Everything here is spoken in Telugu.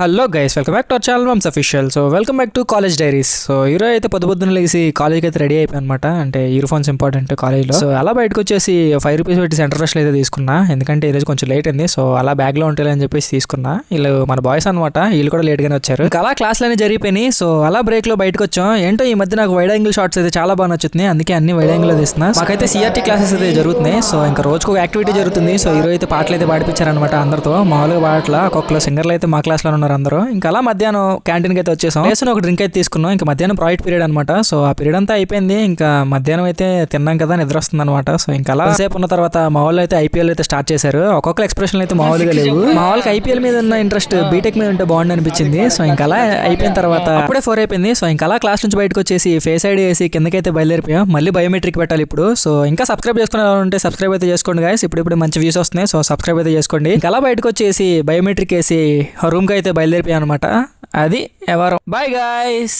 Hello guys, welcome back to our channel mumps official. So welcome back to college diaries. So ఈరోజు అయితే పొద్దున్న లేసి కాలేజ్కి అయితే రెడీ అయిపోయి అనమాట. అంటే ఇయర్ ఫోన్స్ ఇంపార్టెంట్ కాలేజ్లో. సో అలా బయటకు వచ్చేసి ₹5 పెట్టి సెంటర్ ఫ్రెష్లో అయితే తీసుకున్నా. ఎందుకంటే ఈరోజు కొంచెం లేట్ అయింది. సో అలా బ్యాగ్లో ఉంటాయి అని చెప్పేసి తీసుకున్నా. వీళ్ళు మన బాయ్స్ అనమాట, వీళ్ళు కూడా లేట్గానే వచ్చారు. ఇంకా అలా క్లాస్లన్నీ జరిగిపోయినాయి. సో అలా బ్రేక్లో బయటకు వచ్చాం. ఏంటో ఈ మధ్య నాకు వైడ్ యాంగిల్ షార్ట్స్ అయితే చాలా బాగా నచ్చుతున్నాయి. అందుకే అన్ని వైడ్ యాంగిల్లో తీస్తున్నా. మాకైతే సిఆర్టీ క్లాసెస్ అయితే జరుగుతున్నాయి. సో ఇంకా రోజుకు ఒక యాక్టివిటీ జరుగుతుంది. సో ఈరోజు అయితే పాటలు అయితే పాడిపించారనమాట అందరితో. మామూలుగా పాటల ఒక్కొక్కరు సింగర్లు అయితే మా క్లాస్లో ఉన్నారు అందరూ. ఇంకా అలా మధ్యాహ్నం క్యాంటీన్కి అయితే వచ్చేసాం. వేసుకుని ఒక డ్రింక్ అయితే తీసుకున్నాం. ఇంకా మధ్యాహ్నం ప్రాజెక్ట్ పీరియడ్ అనమాట. సో ఆ పీరియడ్ అంతా అయిపోయింది. ఇంకా మధ్యాహ్నం అయితే తిన్నాం కదా, నిద్ర వస్తుంది అనమాట. సో ఇంకా అలా సేపు ఉన్న తర్వాత మా వాళ్ళు అయితే ఐపీఎల్ అయితే స్టార్ట్ చేశారు. ఒక్కొక్క ఎక్స్ప్రెషన్ అయితే మామూలుగా లేవు. మా వాళ్ళకి ఐపీఎల్ మీద ఉన్న ఇంట్రెస్ట్ బీటెక్ మీద ఉంటే బాగుంది అనిపించింది. సో ఇంకా అలా అయిపోయిన తర్వాత అప్పుడే 4 అయిపోయింది. సో ఇంకా అలా క్లాస్ నుంచి బయటకు వచ్చేసి ఫేస్ ఐడి వేసి కిందకైతే బయలుదేరిపోయాం. మళ్ళీ బయోమెట్రిక్ పెట్టాలి ఇప్పుడు. సో ఇంకా సబ్స్క్రైబ్ చేసుకునే ఉంటే సబ్స్క్రైబ్ అయితే చేసుకోండి గైస్. ఇప్పుడు మంచి వ్యూస్ వస్తున్నాయి. సో సబ్స్క్రైబ్ అయితే చేసుకోండి. ఇంకా అలా బయటకు వచ్చేసి బయోమెట్రిక్ వేసి రూమ్కి అయితే బయలుదేరిపోయాం అనమాట. అది ఎవరు. Bye guys.